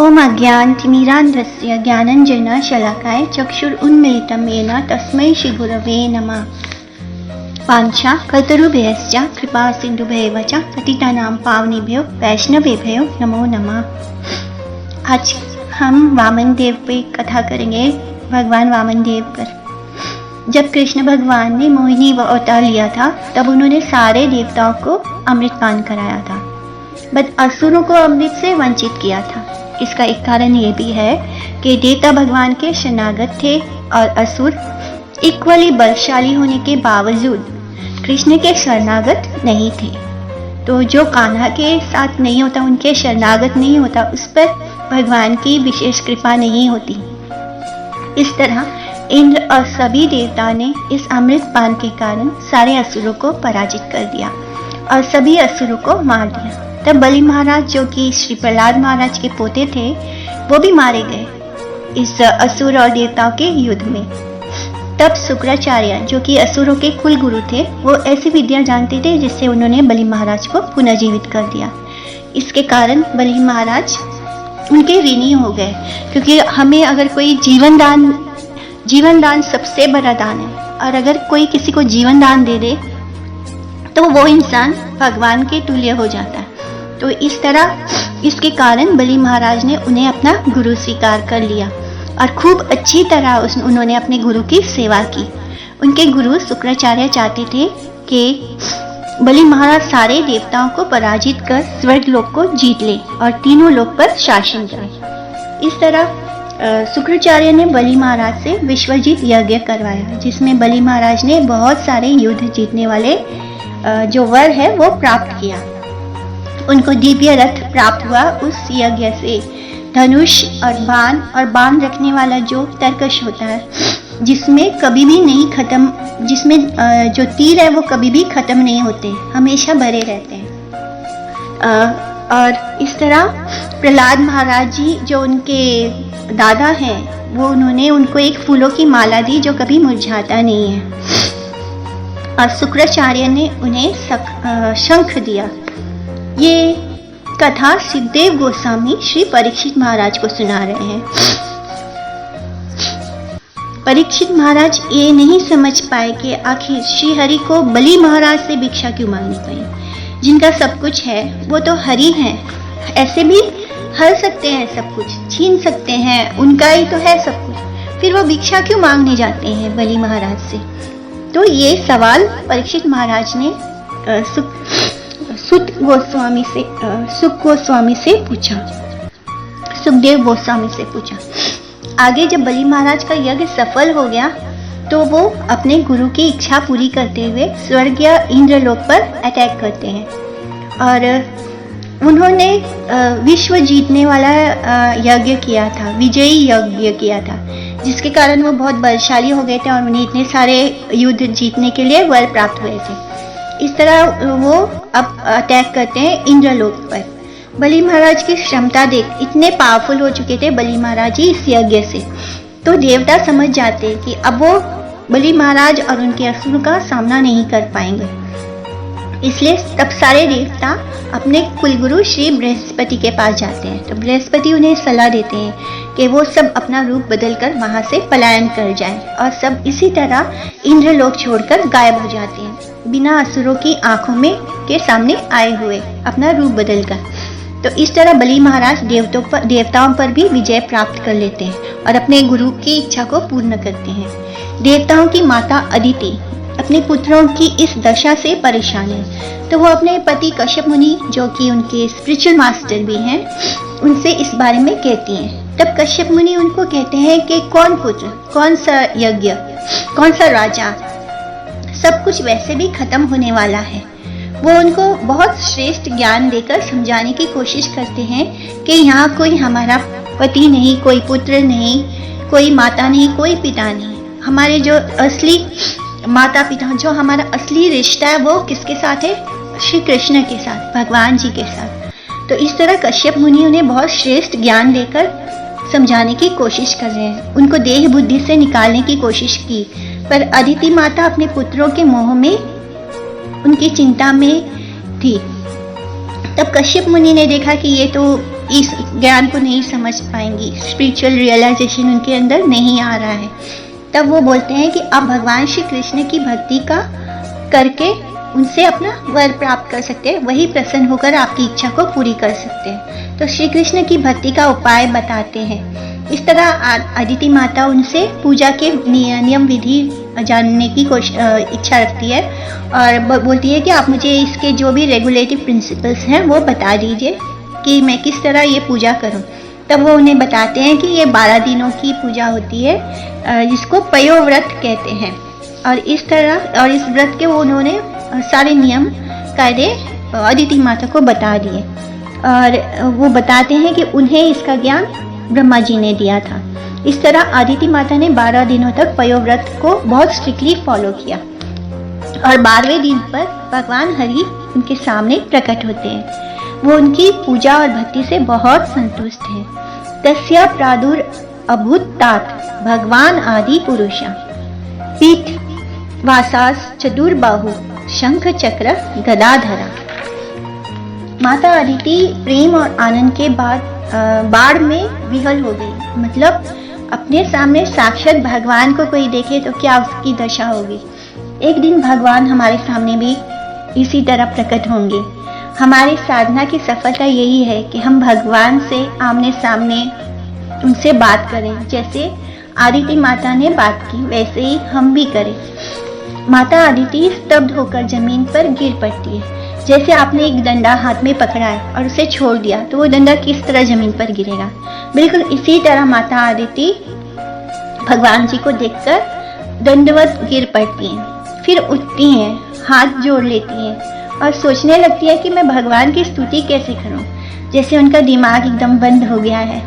ओम अज्ञानतिमिरान्धस्य ज्ञानञ्जनशलाकाय चक्षुरुन्मीलितं येन तस्मै श्रीगुरवे नमः। वाञ्छा कल्पतरुभ्यश्च कृपा सिन्धुभ्येव च पतितानां पावनेभ्यो वैष्णवेभ्यो नमो नमः। आज हम वामन देव पे कथा करेंगे, भगवान वामन देव पर। जब कृष्ण भगवान ने मोहिनी अवतार लिया था तब उन्होंने सारे देवताओं को अमृत पान कराया था, बट असुरों को अमृत से वंचित किया था। इसका एक कारण ये भी है कि देवता भगवान के शरणागत थे और असुर इक्वली बलशाली होने के बावजूद कृष्ण के शरणागत नहीं थे। तो जो कान्हा के साथ नहीं होता, उनके शरणागत नहीं होता, उस पर भगवान की विशेष कृपा नहीं होती। इस तरह इंद्र और सभी देवता ने इस अमृत पान के कारण सारे असुरों को पराजित कर दिया और सभी असुरों को मार दिया। तब बलि महाराज, जो कि श्री प्रहलाद महाराज के पोते थे, वो भी मारे गए इस असुर और देवताओं के युद्ध में। तब शुक्राचार्य, जो कि असुरों के कुल गुरु थे, वो ऐसी विद्या जानते थे जिससे उन्होंने बलि महाराज को पुनर्जीवित कर दिया। इसके कारण बलि महाराज उनके ऋणी हो गए, क्योंकि हमें अगर कोई जीवन दान सबसे बड़ा दान है, और अगर कोई किसी को जीवन दान दे दे तो वो इंसान भगवान के तुल्य हो जाता है। तो इस तरह इसके कारण बलि महाराज ने उन्हें अपना गुरु स्वीकार कर लिया और खूब अच्छी तरह उन्होंने अपने गुरु की सेवा की। उनके गुरु शुक्राचार्य चाहते थे कि बलि महाराज सारे देवताओं को पराजित कर स्वर्ग लोक को जीत ले और तीनों लोक पर शासन करे। इस तरह शुक्राचार्य ने बलि महाराज से विश्वजीत यज्ञ करवाया, जिसमें बलि महाराज ने बहुत सारे युद्ध जीतने वाले जो वर है वो प्राप्त किया। उनको दिव्य रथ प्राप्त हुआ उस यज्ञ से। धनुष और बाण रखने वाला जो तरकश होता है, जिसमें कभी भी नहीं खत्म, जिसमें जो तीर है वो कभी भी खत्म नहीं होते, हमेशा भरे रहते हैं। और इस तरह प्रहलाद महाराज जी, जो उनके दादा हैं, वो उन्होंने उनको एक फूलों की माला दी जो कभी मुरझाता नहीं है। और शुक्राचार्य ने उन्हें शंख दिया। ये कथा सुखदेव गोस्वामी श्री परीक्षित महाराज को सुना रहे हैं। परीक्षित महाराज ये नहीं समझ पाए कि आखिर श्री हरि को बलि महाराज से भिक्षा क्यों मांगनी पड़ी। जिनका सब कुछ है वो तो हरि हैं, ऐसे भी हर सकते हैं, सब कुछ छीन सकते हैं, उनका ही तो है सब कुछ, फिर वो भिक्षा क्यों मांगने जाते हैं बलि महाराज से। तो ये सवाल परीक्षित महाराज ने सुखदेव गोस्वामी से पूछा। आगे जब बलि महाराज का यज्ञ सफल हो गया तो वो अपने गुरु की इच्छा पूरी करते हुए स्वर्ग या इंद्रलोक पर अटैक करते हैं और उन्होंने विश्व जीतने वाला यज्ञ किया था, विजयी यज्ञ किया था, जिसके कारण वो बहुत बलशाली हो गए थे और उन्हें इतने सारे युद्ध जीतने के लिए वर प्राप्त हुए थे। इस तरह वो अब अटैक करते हैं इंद्रलोक पर। बलि महाराज की क्षमता देख इतने पावरफुल हो चुके थे बलि महाराज जी इस यज्ञ से, तो देवता समझ जाते कि अब वो बलि महाराज और उनके असुर का सामना नहीं कर पाएंगे। इसलिए तब सारे देवता अपने कुलगुरु श्री बृहस्पति के पास जाते हैं। तो बृहस्पति उन्हें सलाह देते हैं कि वो सब अपना रूप बदलकर वहां से पलायन कर जाएं और सब इसी तरह इंद्रलोक छोड़कर गायब हो जाते हैं, बिना असुरों की आंखों में के सामने आए हुए अपना रूप बदलकर। तो इस तरह बलि महाराज देवताओं पर भी विजय प्राप्त कर लेते हैं और अपने गुरु की इच्छा को पूर्ण करते हैं। देवताओं की माता अदिति अपने पुत्रों की इस दशा से परेशान है, तो वो अपने पति कश्यप मुनि, जो कि उनके स्पिरिचुअल मास्टर भी हैं, उनसे इस बारे में कहती हैं। तब कश्यप मुनि उनको कहते हैं कि कौन पुत्र, कौन सा यज्ञ, कौन सा राजा, सब कुछ वैसे भी खत्म होने वाला है। वो उनको बहुत श्रेष्ठ ज्ञान देकर समझाने की कोशिश करते हैं कि यहाँ कोई हमारा पति नहीं, कोई पुत्र नहीं, कोई माता नहीं, कोई पिता नहीं। हमारे जो असली माता पिता, जो हमारा असली रिश्ता है वो किसके साथ है? श्री कृष्ण के साथ, भगवान जी के साथ। तो इस तरह कश्यप मुनि उन्हें बहुत श्रेष्ठ ज्ञान देकर समझाने की कोशिश कर रहे हैं, उनको देह बुद्धि से निकालने की कोशिश की, पर अदिति माता अपने पुत्रों के मोह में, उनकी चिंता में थी। तब कश्यप मुनि ने देखा कि ये तो इस ज्ञान को नहीं समझ पाएंगी, स्पिरिचुअल रियलाइजेशन उनके अंदर नहीं आ रहा है। तब वो बोलते हैं कि आप भगवान श्री कृष्ण की भक्ति का करके उनसे अपना वर प्राप्त कर सकते हैं, वही प्रसन्न होकर आपकी इच्छा को पूरी कर सकते हैं। तो श्री कृष्ण की भक्ति का उपाय बताते हैं। इस तरह अदिति माता उनसे पूजा के नियम विधि जानने की इच्छा रखती है और बोलती है कि आप मुझे इसके जो भी रेगुलेटिव प्रिंसिपल्स हैं वो बता दीजिए कि मैं किस तरह ये पूजा करूं। तब वो उन्हें बताते हैं कि ये 12 दिनों की पूजा होती है जिसको पयोव्रत कहते हैं। और इस तरह और इस व्रत के वो उन्होंने सारे नियम कायदे अदिति माता को बता दिए और वो बताते हैं कि उन्हें इसका ज्ञान ब्रह्मा जी ने दिया था। इस तरह अदिति माता ने 12 दिनों तक पयोव्रत को बहुत स्ट्रिक्टली फॉलो किया और 12वें दिन पर भगवान हरि उनके सामने प्रकट होते हैं। वो उनकी पूजा और भक्ति से बहुत संतुष्ट हैं। तस्या प्रादुर अभूतात भगवान आदि पुरुषा पीठ वासास चतुर्बाहु शंख चक्र गदाधरा। माता अदिति प्रेम और आनंद के बाद बाढ़ में विहल हो गई। मतलब अपने सामने साक्षात भगवान को कोई देखे तो क्या उसकी दशा होगी। एक दिन भगवान हमारे सामने भी इसी तरह प्रकट होंगे। हमारी साधना की सफलता यही है कि हम भगवान से आमने सामने उनसे बात करें। जैसे अदिति माता ने बात की वैसे ही हम भी करें। माता अदिति स्तब्ध होकर जमीन पर गिर पड़ती है। जैसे आपने एक डंडा हाथ में पकड़ा है और उसे छोड़ दिया तो वो डंडा किस तरह जमीन पर गिरेगा, बिल्कुल इसी तरह माता अदिति भगवान जी को देखकर दंडवत गिर पड़ती हैं। फिर उठती हैं, हाथ जोड़ लेती हैं और सोचने लगती है कि मैं भगवान की स्तुति कैसे करूं। जैसे उनका दिमाग एकदम बंद हो गया है।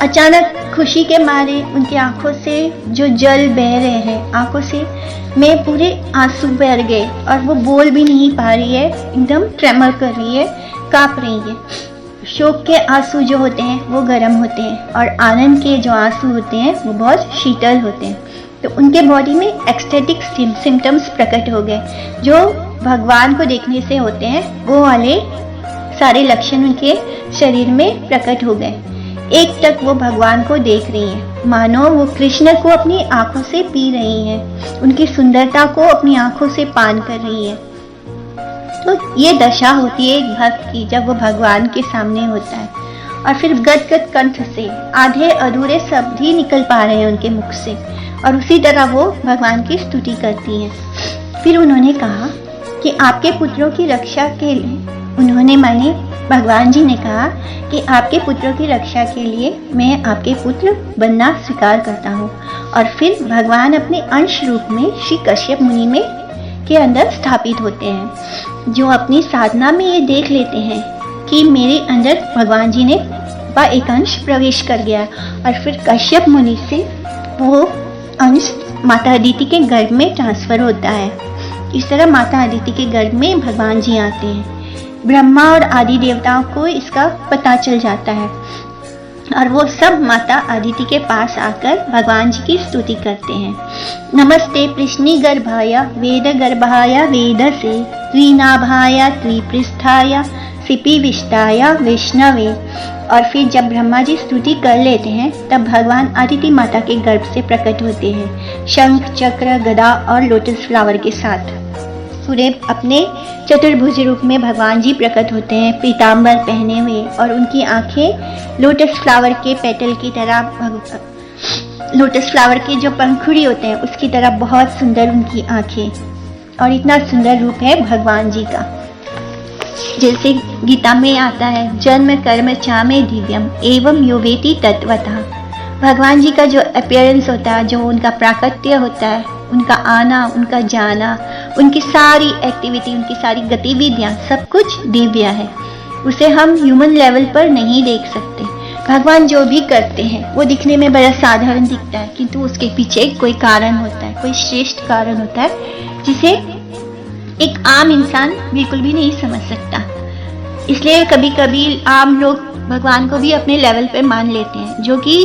अचानक खुशी के मारे उनकी आंखों से जो जल बह रहे हैं, आंखों से में पूरे आंसू बह गए और वो बोल भी नहीं पा रही है, एकदम ट्रेमर कर रही है, कांप रही है। शोक के आंसू जो होते हैं वो गर्म होते हैं और आनंद के जो आंसू होते हैं वो बहुत शीतल होते हैं। तो उनके बॉडी में एक्सटेटिक सिम्टम्स प्रकट हो गए जो भगवान को देखने से होते हैं। वो वाले सारे लक्षण उनके शरीर में प्रकट हो गए। एक टक वो भगवान को देख रही हैं, मानो वो कृष्ण को अपनी आंखों से पी रही हैं, उनकी सुंदरता को अपनी आंखों से पान कर रही है। तो ये दशा होती है एक भक्त की जब वो भगवान के सामने होता है। और फिर गदगद कंठ से आधे अधूरे शब्द ही निकल पा रहे हैं उनके मुख से और उसी तरह वो भगवान की स्तुति करती हैं। फिर उन्होंने कहा कि आपके पुत्रों की रक्षा के लिए भगवान जी ने कहा कि आपके पुत्रों की रक्षा के लिए मैं आपके पुत्र बनना स्वीकार करता हूँ। और फिर भगवान अपने अंश रूप में श्री कश्यप मुनि में के अंदर स्थापित होते हैं, जो अपनी साधना में ये देख लेते हैं कि मेरे अंदर भगवान जी ने का एक अंश प्रवेश कर गया। और फिर कश्यप मुनि से वो अंश माता अदिति के गर्भ में ट्रांसफर होता है। इस तरह माता अदिति के गर्भ में भगवान जी आते हैं। ब्रह्मा और आदि देवताओं को इसका पता चल जाता है और वो सब माता अदिति के पास आकर भगवान जी की स्तुति करते हैं। नमस्ते कृष्णी गर्भाय वेद गर्भाय वेदसे त्रिनाभाय त्रिपृष्ठाय सिपि विष्टाय वैष्णवे। और फिर जब ब्रह्मा जी स्तुति कर लेते हैं तब भगवान अदिति माता के गर्भ से प्रकट होते हैं, शंख चक्र गदा और लोटस फ्लावर के साथ। पूरे अपने चतुर्भुज रूप में भगवान जी प्रकट होते हैं, पीताम्बर पहने हुए, और उनकी आंखें लोटस फ्लावर के पेटल की तरह, लोटस फ्लावर के जो पंखुड़ी होते हैं उसकी तरह बहुत सुंदर उनकी आंखें, और इतना सुंदर रूप है भगवान जी का। जैसे गीता में आता है, जन्म कर्म चामे दिव्यम एवं योवेति तत्वतः। भगवान जी का जो अपीयरेंस होता है, जो उनका प्राकट्य होता है, उनका आना, उनका जाना, उनकी सारी एक्टिविटी, उनकी सारी गतिविधियां, सब कुछ दिव्य है। उसे हम ह्यूमन लेवल पर नहीं देख सकते। भगवान जो भी करते हैं वो दिखने में बड़ा साधारण दिखता है, किंतु उसके पीछे कोई कारण होता है, कोई श्रेष्ठ कारण होता है जिसे एक आम इंसान बिल्कुल भी नहीं समझ सकता। इसलिए कभी कभी आम लोग भगवान को भी अपने लेवल पे मान लेते हैं, जो कि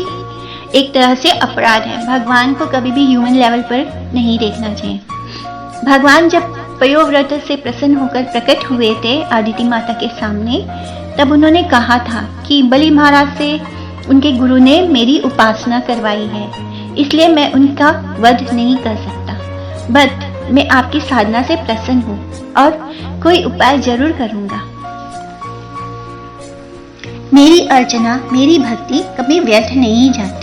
एक तरह से अपराध है। भगवान को कभी भी ह्यूमन लेवल पर नहीं देखना चाहिए। भगवान जब पयोव्रत से प्रसन्न होकर प्रकट हुए थे अदिति माता के सामने, तब उन्होंने कहा था कि बलि महाराज से उनके गुरु ने मेरी उपासना करवाई है, इसलिए मैं उनका वध नहीं कर सकता। बट मैं आपकी साधना से प्रसन्न हूँ और कोई उपाय जरूर करूँगा। मेरी अर्चना, मेरी भक्ति कभी व्यर्थ नहीं जाती।